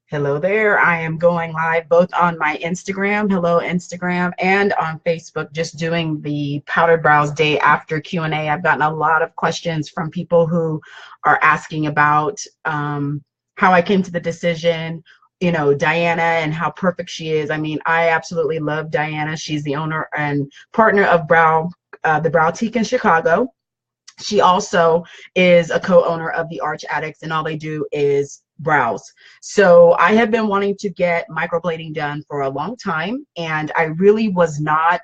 Hello there. I am going live both on my Instagram, hello Instagram, and on Facebook, just doing the powdered brows day after Q&A. I've gotten a lot of questions from people who are asking about how I came to the decision, Diana and how perfect she is. I mean, I absolutely love Diana. She's the owner and partner of the Brow Teak in Chicago. She also is a co-owner of the Arch Addicts, and all they do is brows. So I have been wanting to get microblading done for a long time, and I really was not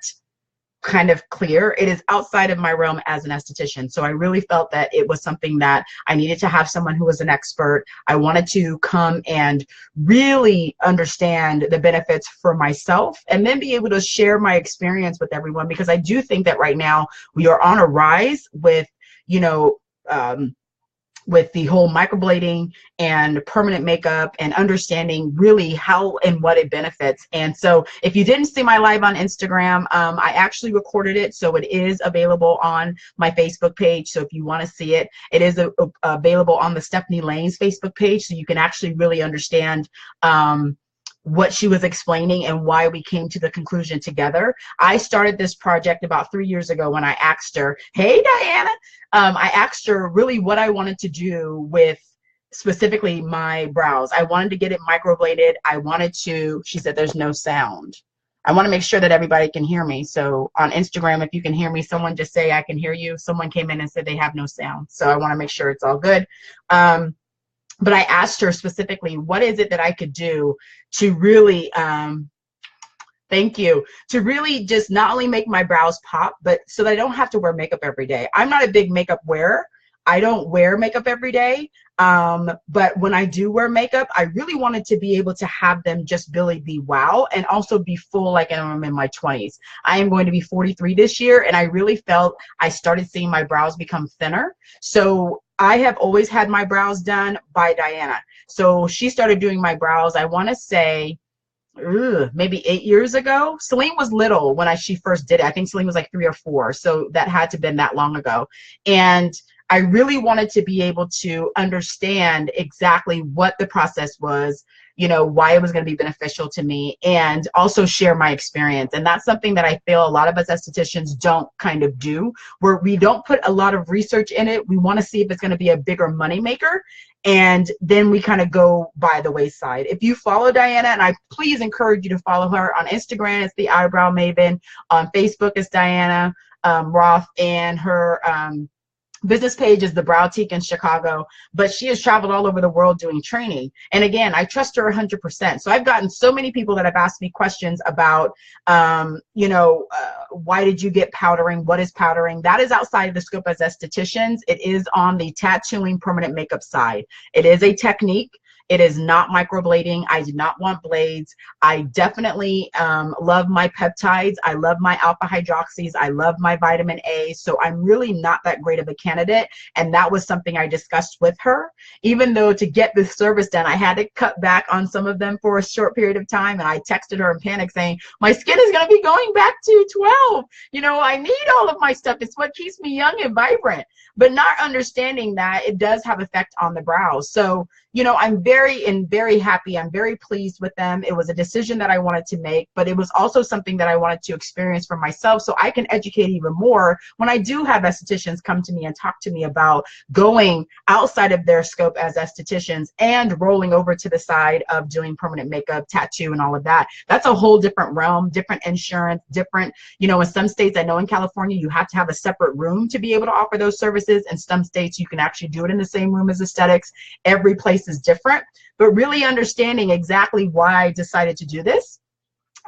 kind of clear. It is outside of my realm as an esthetician. So I really felt that it was something that I needed to have someone who was an expert. I wanted to come and really understand the benefits for myself and then be able to share my experience with everyone, because I do think that right now we are on a rise with with the whole microblading and permanent makeup and understanding really how and what it benefits. And so if you didn't see my live on Instagram, I actually recorded it, so it is available on my Facebook page. So if you want to see it, it is available on the Stephanie Laynes Facebook page, so you can actually really understand what she was explaining and why we came to the conclusion together. I started this project about 3 years ago when I asked her, hey, Diana, I asked her really what I wanted to do with specifically my brows. I wanted to get it microbladed. She said, there's no sound. I want to make sure that everybody can hear me. So on Instagram, if you can hear me, someone just say, I can hear you. Someone came in and said they have no sound. So I want to make sure it's all good. But I asked her specifically, what is it that I could do to really, thank you, to really just not only make my brows pop, but so that I don't have to wear makeup every day. I'm not a big makeup wearer. I don't wear makeup every day. But when I do wear makeup, I really wanted to be able to have them just really be wow and also be full like I'm in my 20s. I am going to be 43 this year, and I really felt I started seeing my brows become thinner. So I have always had my brows done by Diana. So she started doing my brows, I want to say, maybe 8 years ago. Celine was little when she first did it. I think Celine was like 3 or 4. So that had to have been that long ago. And I really wanted to be able to understand exactly what the process was, why it was going to be beneficial to me, and also share my experience. And that's something that I feel a lot of us estheticians don't kind of do, where we don't put a lot of research in it. We want to see if it's going to be a bigger money maker, and then we kind of go by the wayside. If you follow Diana, and I please encourage you to follow her on Instagram, it's the Eyebrow Maven. On Facebook, it's Diana Roth, and her business page is the Brow Teak in Chicago, but she has traveled all over the world doing training. And again, I trust her 100%. So I've gotten so many people that have asked me questions about, why did you get powdering? What is powdering? That is outside of the scope as estheticians. It is on the tattooing permanent makeup side. It is a technique. It is not microblading. I do not want blades. I definitely love my peptides. I love my alpha hydroxys. I love my vitamin A. So I'm really not that great of a candidate. And that was something I discussed with her. Even though to get this service done, I had to cut back on some of them for a short period of time. And I texted her in panic saying, my skin is going to be going back to 12. I need all of my stuff. It's what keeps me young and vibrant. But not understanding that it does have effect on the brows. So, I'm very happy. I'm very pleased with them. It was a decision that I wanted to make, but it was also something that I wanted to experience for myself so I can educate even more when I do have estheticians come to me and talk to me about going outside of their scope as estheticians and rolling over to the side of doing permanent makeup, tattoo, and all of that. That's a whole different realm, different insurance, different, in some states, I know in California, you have to have a separate room to be able to offer those services. In some states, you can actually do it in the same room as aesthetics. Every place is different, but really understanding exactly why I decided to do this.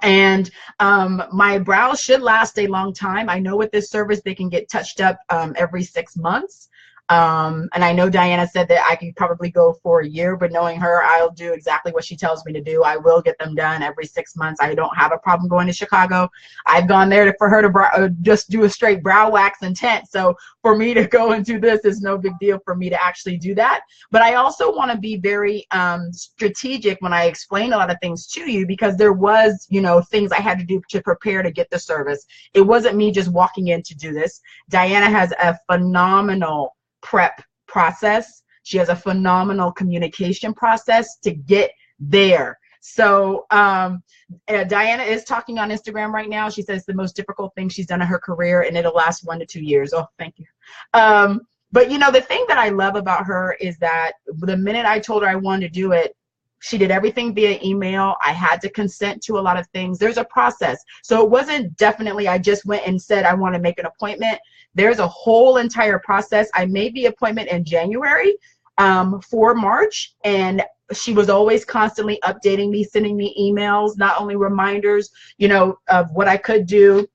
And my brows should last a long time. I know with this service, they can get touched up every 6 months. And I know Diana said that I could probably go for a year, but knowing her, I'll do exactly what she tells me to do. I will get them done every 6 months. I don't have a problem going to Chicago. I've gone there for her to just do a straight brow wax and tint. So for me to go and do this is no big deal for me to actually do that. But I also want to be very strategic when I explain a lot of things to you, because there was, things I had to do to prepare to get the service. It wasn't me just walking in to do this. Diana has a phenomenal prep process. She has a phenomenal communication process to get there. So Diana is talking on Instagram right now. She says the most difficult thing she's done in her career, and it'll last 1 to 2 years. Oh, thank you. But you know, the thing that I love about her is that the minute I told her I wanted to do it, she did everything via email. I had to consent to a lot of things. There's a process. So it wasn't definitely I just went and said I want to make an appointment. There's a whole entire process. I made the appointment in January for March, and she was always constantly updating me, sending me emails, not only reminders, you know, of what I could do.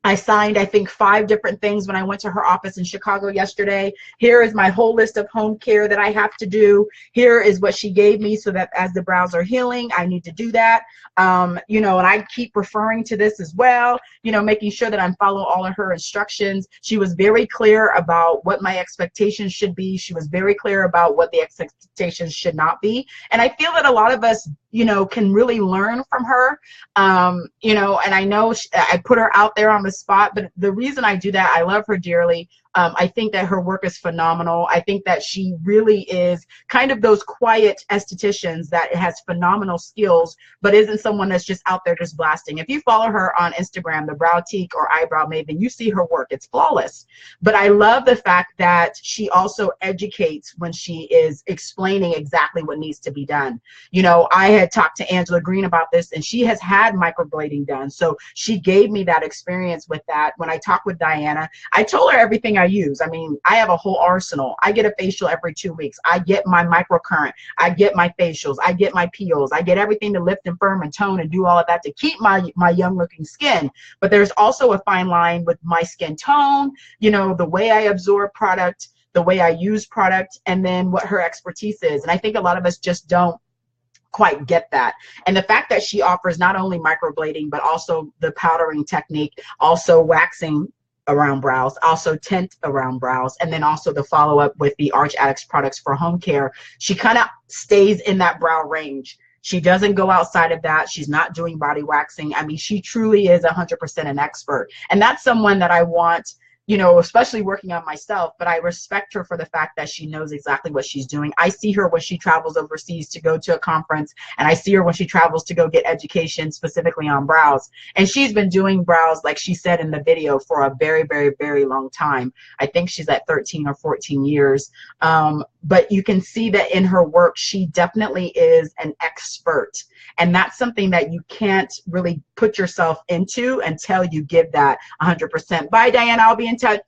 I signed, I think, 5 different things when I went to her office in Chicago yesterday. Here is my whole list of home care that I have to do. Here is what she gave me so that as the brows are healing, I need to do that. You know, and I keep referring to this as well, you know, making sure that I'm following all of her instructions. She was very clear about what my expectations should be. She was very clear about what the expectations should not be. And I feel that a lot of us, you know, can really learn from her. You know, and I know I put her out there on the spot, but the reason I do that, I love her dearly. I think that her work is phenomenal. I think that she really is kind of those quiet estheticians that has phenomenal skills, but isn't someone that's just out there just blasting. If you follow her on Instagram, the Browtique or Eyebrow Maven, you see her work. It's flawless. But I love the fact that she also educates when she is explaining exactly what needs to be done. You know, I had talked to Angela Green about this, and she has had microblading done. So she gave me that experience with that. When I talked with Diana, I told her everything I use. I mean, I have a whole arsenal. I get a facial every 2 weeks. I get my microcurrent. I get my facials. I get my peels. I get everything to lift and firm and tone and do all of that to keep my young looking skin. But there's also a fine line with my skin tone, you know, the way I absorb product, the way I use product, and then what her expertise is. And I think a lot of us just don't quite get that. And the fact that she offers not only microblading, but also the powdering technique, also waxing around brows, also tint around brows, and then also the follow-up with the Arch Addicts products for home care. She kind of stays in that brow range. She doesn't go outside of that. She's not doing body waxing. I mean, she truly is 100% an expert. And that's someone that I want, you know, especially working on myself, but I respect her for the fact that she knows exactly what she's doing. I see her when she travels overseas to go to a conference, and I see her when she travels to go get education specifically on brows. And she's been doing brows, like she said in the video, for a very, very, very long time. I think she's at 13 or 14 years. But you can see that in her work, she definitely is an expert. And that's something that you can't really put yourself into until you give that 100%. Bye, Diana. I'll be in touch.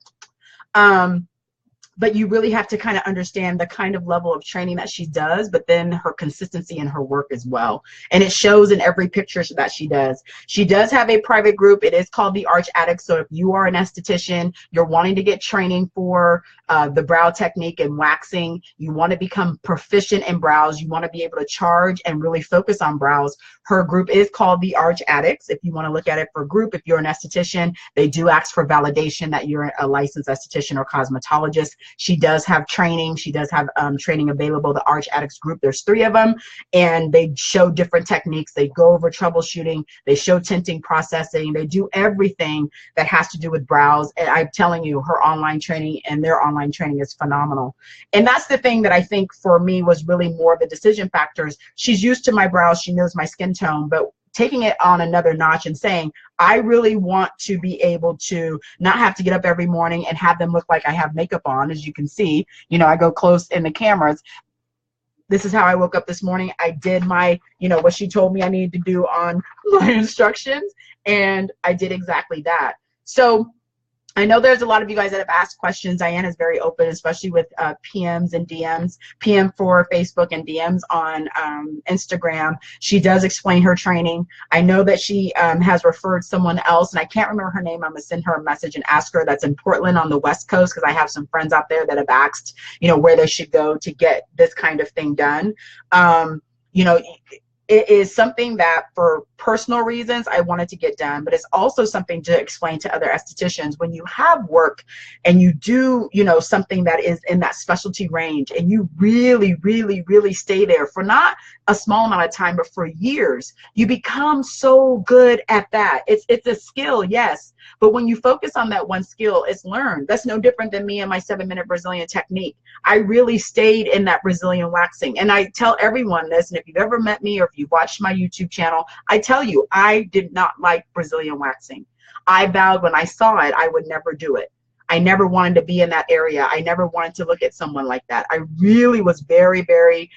But you really have to kind of understand the kind of level of training that she does, but then her consistency in her work as well. And it shows in every picture that she does. She does have a private group. It is called the Arch Addicts. So if you are an esthetician, you're wanting to get training for the brow technique and waxing, you want to become proficient in brows, you want to be able to charge and really focus on brows, her group is called the Arch Addicts. If you want to look at it for a group, if you're an esthetician, they do ask for validation that you're a licensed esthetician or cosmetologist. She does have training. She does have training available. The Arch Addicts group, there's 3 of them, and they show different techniques. They go over troubleshooting. They show tinting, processing. They do everything that has to do with brows. And I'm telling you, her online training and their online training is phenomenal. And that's the thing that I think for me was really more of the decision factors. She's used to my brows. She knows my skin tone, but taking it on another notch and saying, I really want to be able to not have to get up every morning and have them look like I have makeup on. As you can see, you know, I go close in the cameras. This is how I woke up this morning. I did my, you know, what she told me I needed to do on my instructions, and I did exactly that. So I know there's a lot of you guys that have asked questions. Diana is very open, especially with PMs and DMs, PM for Facebook and DMs on Instagram. She does explain her training. I know that she has referred someone else, and I can't remember her name. I'm going to send her a message and ask her. That's in Portland on the West Coast, because I have some friends out there that have asked, you know, where they should go to get this kind of thing done. You know, it is something that for personal reasons I wanted to get done, but it's also something to explain to other estheticians. When you have work and you do, you know, something that is in that specialty range, and you really, really, really stay there for not a small amount of time, but for years, you become so good at that. It's a skill, yes. But when you focus on that one skill, it's learned. That's no different than me and my 7-minute Brazilian technique. I really stayed in that Brazilian waxing. And I tell everyone this, and if you've ever met me or if you've watched my YouTube channel, I tell you, I did not like Brazilian waxing. I vowed when I saw it, I would never do it. I never wanted to be in that area. I never wanted to look at someone like that. I really was very, very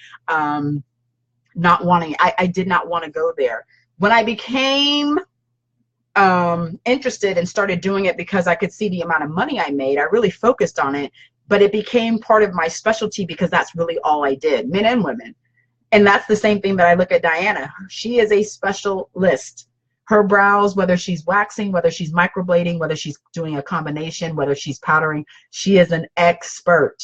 not wanting, I did not want to go there. When I became interested and started doing it because I could see the amount of money I made, I really focused on it, but it became part of my specialty because that's really all I did, men and women. And that's the same thing that I look at Diana. She is a specialist. Her brows, whether she's waxing, whether she's microblading, whether she's doing a combination, whether she's powdering, she is an expert.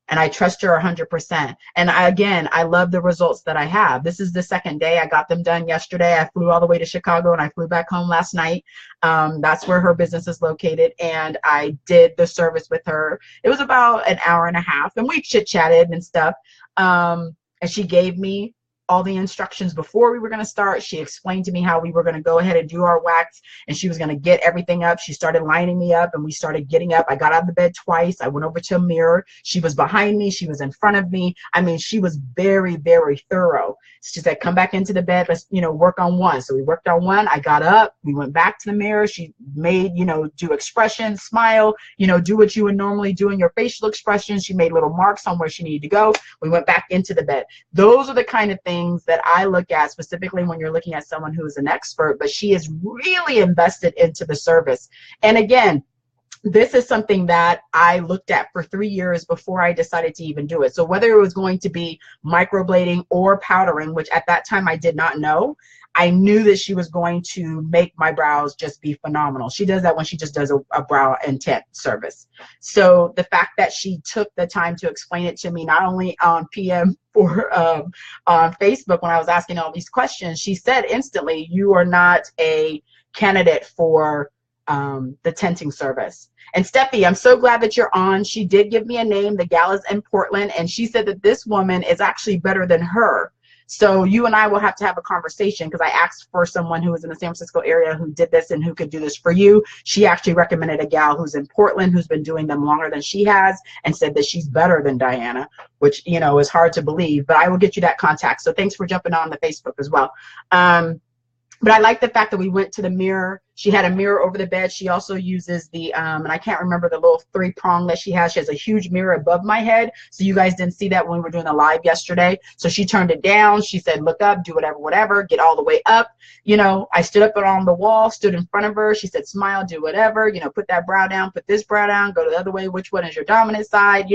And I trust her 100%. And again, I love the results that I have. This is the second day. I got them done yesterday. I flew all the way to Chicago and I flew back home last night. That's where her business is located. And I did the service with her. It was about an hour and a half and we chit-chatted and stuff. And she gave me all the instructions before we were going to start. She explained to me how we were going to go ahead and do our wax, and she was going to get everything up. She started lining me up and we started getting up. I got out of the bed twice. I went over to a mirror. She was behind me. She was in front of me. I mean, she was very, very thorough. She said, come back into the bed. Let's, work on one. So we worked on one. I got up. We went back to the mirror. She made, do expressions, smile, do what you would normally do in your facial expressions. She made little marks on where she needed to go. We went back into the bed. Those are the kind of things that I look at specifically when you're looking at someone who is an expert, but she is really invested into the service. And again, this is something that I looked at for 3 years before I decided to even do it. So whether it was going to be microblading or powdering, which at that time I did not know, I knew that she was going to make my brows just be phenomenal. She does that when she just does a brow intent service. So the fact that she took the time to explain it to me, not only on PM or on Facebook when I was asking all these questions, she said instantly, you are not a candidate for the tenting service. And Steffi, I'm so glad that you're on. She did give me a name. The gal is in Portland, and she said that this woman is actually better than her. So you and I will have to have a conversation, because I asked for someone who was in the San Francisco area who did this and who could do this for you. She actually recommended a gal who's in Portland who's been doing them longer than she has, and said that she's better than Diana, which, is hard to believe, but I will get you that contact. So thanks for jumping on the Facebook as well. But I like the fact that we went to the mirror. She had a mirror over the bed. She also uses the, and I can't remember the little 3-prong that she has. She has a huge mirror above my head. So you guys didn't see that when we were doing the live yesterday. So she turned it down. She said, look up, do whatever, get all the way up. I stood up on the wall, stood in front of her. She said, smile, do whatever, put that brow down, put this brow down, go the other way. Which one is your dominant side?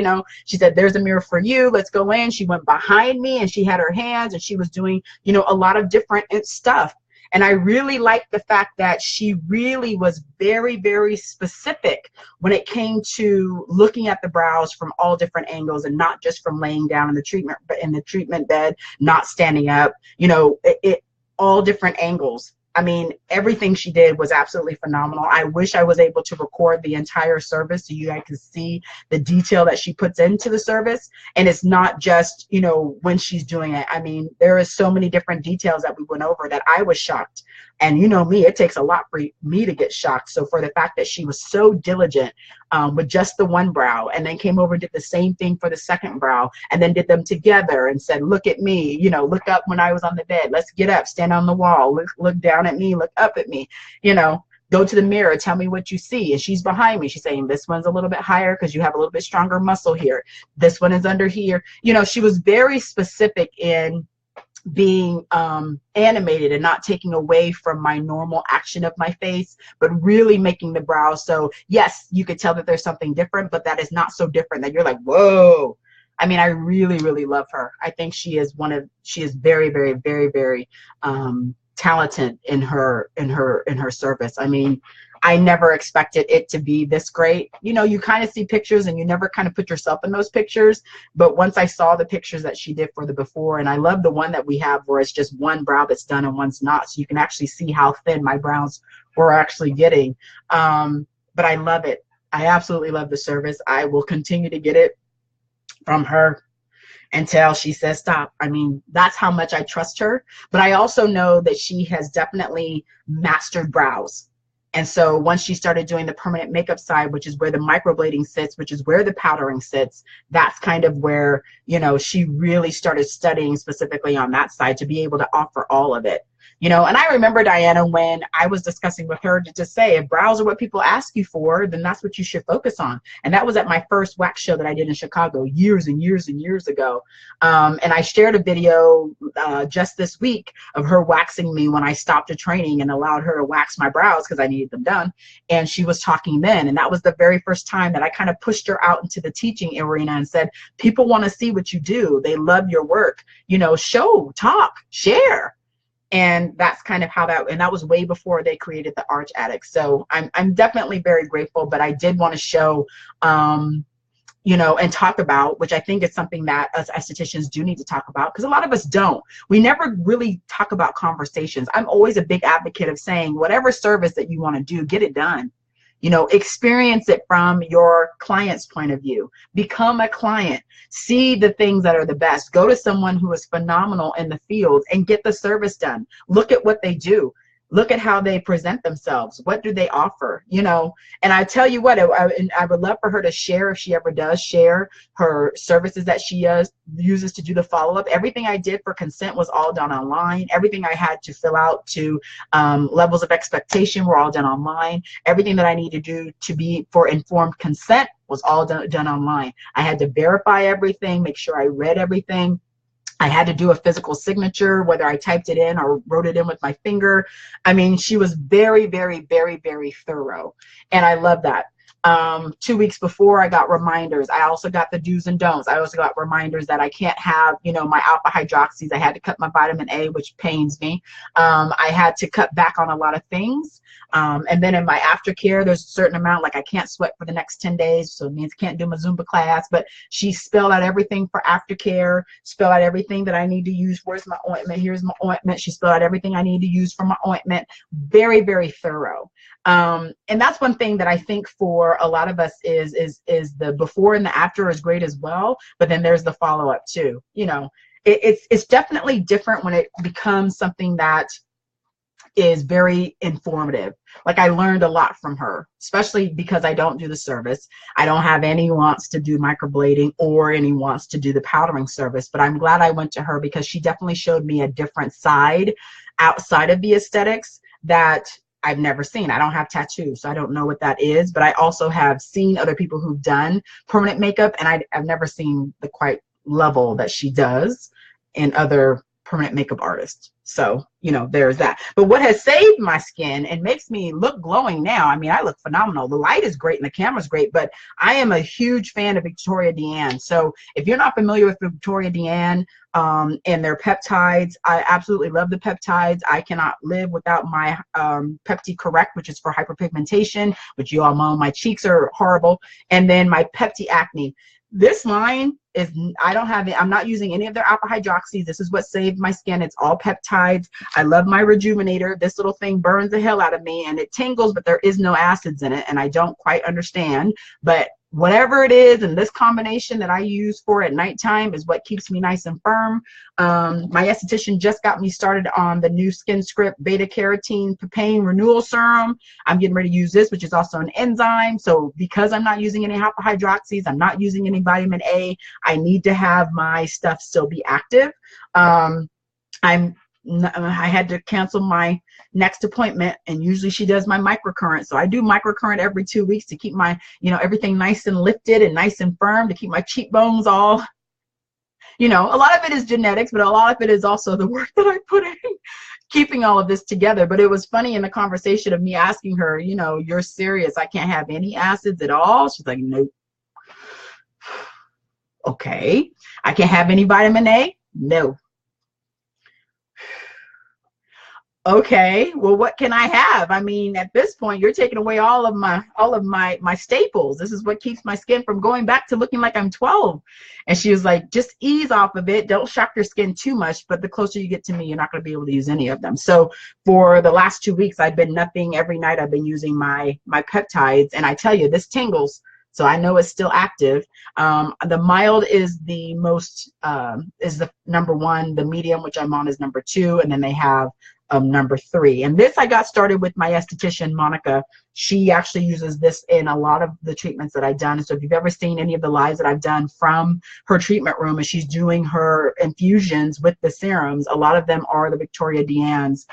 She said, there's a mirror for you. Let's go in. She went behind me and she had her hands and she was doing, a lot of different stuff. And I really liked the fact that she really was very, very specific when it came to looking at the brows from all different angles, and not just from laying down in the treatment bed, not standing up, all different angles. I mean, everything she did was absolutely phenomenal. I wish I was able to record the entire service so you guys can see the detail that she puts into the service. And it's not just, when she's doing it. I mean, there is so many different details that we went over that I was shocked. And me, it takes a lot for me to get shocked. So for the fact that she was so diligent with just the one brow, and then came over and did the same thing for the second brow, and then did them together and said, look at me, look up when I was on the bed, let's get up, stand on the wall, look down at me, look up at me, go to the mirror, tell me what you see. And she's behind me. She's saying, this one's a little bit higher because you have a little bit stronger muscle here. This one is under here. She was very specific in being animated and not taking away from my normal action of my face, but really making the brows. So yes, you could tell that there's something different, but that is not so different that you're like, whoa. I mean, I really, really love her. I think she is very, very, very, very talented in her service. I mean, I never expected it to be this great. You kind of see pictures and you never kind of put yourself in those pictures. But once I saw the pictures that she did for the before, and I love the one that we have where it's just one brow that's done and one's not. So you can actually see how thin my brows were actually getting. But I love it. I absolutely love the service. I will continue to get it from her. until she says stop. I mean, that's how much I trust her. But I also know that she has definitely mastered brows. And so once she started doing the permanent makeup side, which is where the microblading sits, which is where the powdering sits, that's kind of where, you know, she really started studying specifically on that side to be able to offer all of it. You know, and I remember, Diana, when I was discussing with her to just say, if brows are what people ask you for, then that's what you should focus on. And that was at my first wax show that I did in Chicago years and years and years ago. And I shared a video just this week of her waxing me when I stopped a training and allowed her to wax my brows because I needed them done. And she was talking then. And that was the very first time that I kind of pushed her out into the teaching arena and said, people want to see what you do. They love your work. You know, show, talk, share. And that's kind of how that, and that was way before they created the Arch Attic. So I'm definitely very grateful, but I did want to show, you know, and talk about, which I think is something that us estheticians do need to talk about, because a lot of us don't. We never really talk about conversations. I'm always a big advocate of saying, whatever service that you want to do, get it done. You know, experience it from your client's point of view. Become a client. See the things that are the best. Go to someone who is phenomenal in the field and get the service done. Look at what they do. Look at how they present themselves. What do they offer? You know, and I tell you what, I would love for her to share, if she ever does share, her services that she uses to do the follow-up. Everything I did for consent was all done online. Everything I had to fill out to levels of expectation were all done online. Everything that I need to do to be for informed consent was all done online. I had to verify everything, make sure I read everything. I had to do a physical signature, whether I typed it in or wrote it in with my finger. I mean, she was very, very, very, very thorough. And I love that. 2 weeks before, I got reminders. I also got the do's and don'ts. I also got reminders that I can't have, you know, my alpha hydroxys. I had to cut my vitamin A, which pains me. I had to cut back on a lot of things. And then in my aftercare, there's a certain amount, like I can't sweat for the next 10 days. So it means I can't do my Zumba class, but she spelled out everything for aftercare, spelled out everything that I need to use. Where's my ointment? Here's my ointment. She spelled out everything I need to use for my ointment. Very, very thorough. And that's one thing that I think for a lot of us is the before and the after is great as well. But then there's the follow-up too. You know, it's definitely different when it becomes something that is very informative. Like I learned a lot from her, especially because I don't do the service. I don't have any wants to do microblading or any wants to do the powdering service, but I'm glad I went to her because she definitely showed me a different side outside of the aesthetics that I've never seen. I don't have tattoos, so I don't know what that is, but I also have seen other people who've done permanent makeup, and I've never seen the quite level that she does in other permanent makeup artists. So, you know, there's that. But what has saved my skin and makes me look glowing now, I mean, I look phenomenal. The light is great and the camera's great, but I am a huge fan of Victoria Deanne. So if you're not familiar with Victoria Deanne and their peptides, I absolutely love the peptides. I cannot live without my Pepti Correct, which is for hyperpigmentation, which you all know my cheeks are horrible. And then my Pepti Acne. This line is, I don't have it. I'm not using any of their alpha hydroxys. This is what saved my skin. It's all peptides. I love my rejuvenator. This little thing burns the hell out of me and it tingles, but there is no acids in it. And I don't quite understand, but whatever it is, and this combination that I use for at nighttime is what keeps me nice and firm. My esthetician just got me started on the new Skin Script Beta Carotene Papain Renewal Serum. I'm getting ready to use this, which is also an enzyme. So because I'm not using any alpha hydroxys, I'm not using any vitamin A, I need to have my stuff still be active. I had to cancel my next appointment, and usually she does my microcurrent. So I do microcurrent every 2 weeks to keep my, you know, everything nice and lifted and nice and firm, to keep my cheekbones all, you know, a lot of it is genetics, but a lot of it is also the work that I put in keeping all of this together. But it was funny in the conversation of me asking her, you know, you're serious? I can't have any acids at all? She's like, nope. Okay. I can't have any vitamin A? No. Okay, well, what can I have? I mean, at this point, you're taking away all of my staples. This is what keeps my skin from going back to looking like I'm 12. And she was like, just ease off of it. Don't shock your skin too much, but the closer you get to me, you're not going to be able to use any of them. So for the last 2 weeks, I've been nothing. Every night I've been using my peptides, and I tell you, this tingles. So I know it's still active. The mild is the most, is the number 1. The medium, which I'm on, is number 2. And then they have number 3. And this I got started with my esthetician, Monica. She actually uses this in a lot of the treatments that I've done. So if you've ever seen any of the lives that I've done from her treatment room, and she's doing her infusions with the serums, a lot of them are the Victoria Deanne's.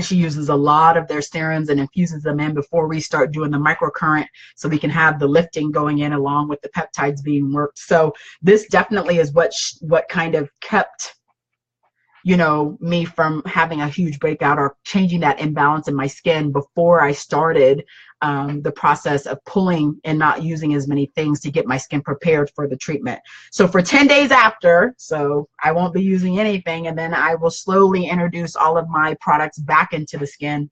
She uses a lot of their serums and infuses them in before we start doing the microcurrent, so we can have the lifting going in along with the peptides being worked. So this definitely is what kind of kept, you know, me from having a huge breakout or changing that imbalance in my skin before I started the process of pulling and not using as many things to get my skin prepared for the treatment. So for 10 days after, so I won't be using anything, and then I will slowly introduce all of my products back into the skin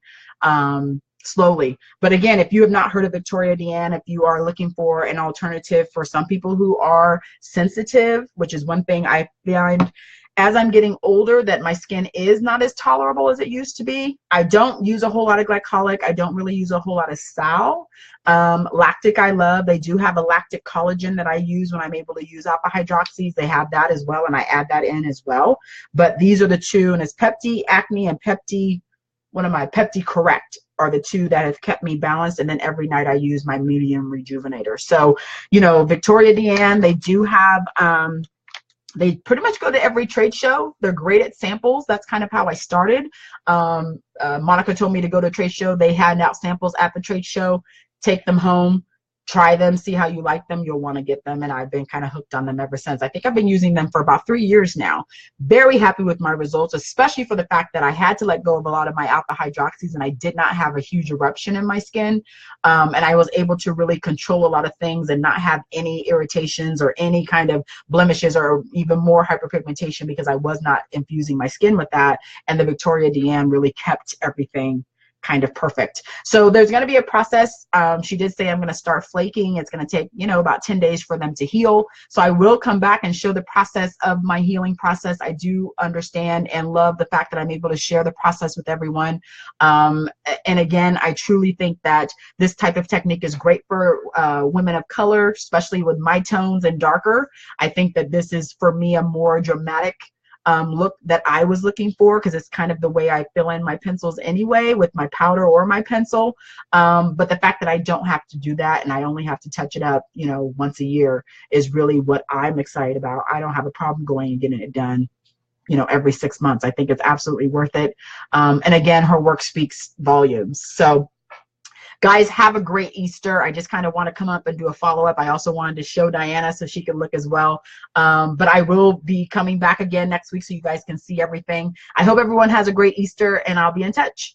slowly. But again, if you have not heard of Victoria Deanne, if you are looking for an alternative for some people who are sensitive, which is one thing I find as I'm getting older, that my skin is not as tolerable as it used to be. I don't use a whole lot of glycolic. I don't really use a whole lot of sal. Lactic I love. They do have a lactic collagen that I use when I'm able to use alpha hydroxys. They have that as well, and I add that in as well. But these are the 2, and it's Pepti Acne and Pepti, Pepti Correct are the 2 that have kept me balanced. And then every night I use my medium rejuvenator. So, you know, Victoria Deanne, they do have, they pretty much go to every trade show. They're great at samples. That's kind of how I started. Monica told me to go to a trade show. They hand out samples at the trade show. Take them home, try them, see how you like them. You'll want to get them. And I've been kind of hooked on them ever since. I think I've been using them for about 3 years now. Very happy with my results, especially for the fact that I had to let go of a lot of my alpha hydroxys and I did not have a huge eruption in my skin. And I was able to really control a lot of things and not have any irritations or any kind of blemishes or even more hyperpigmentation, because I was not infusing my skin with that. And the Victoria Deanne really kept everything kind of perfect. So there's going to be a process. She did say I'm going to start flaking. It's going to take, you know, about 10 days for them to heal. So I will come back and show the process of my healing process. I do understand and love the fact that I'm able to share the process with everyone. And again, I truly think that this type of technique is great for women of color, especially with my tones and darker. I think that this is, for me, a more dramatic look that I was looking for, because it's kind of the way I fill in my pencils anyway, with my powder or my pencil. But the fact that I don't have to do that and I only have to touch it up, you know, once a year is really what I'm excited about. I don't have a problem going and getting it done, you know, every 6 months. I think it's absolutely worth it. And again, her work speaks volumes. So guys, have a great Easter. I just kind of want to come up and do a follow-up. I also wanted to show Diana so she can look as well. But I will be coming back again next week so you guys can see everything. I hope everyone has a great Easter, and I'll be in touch.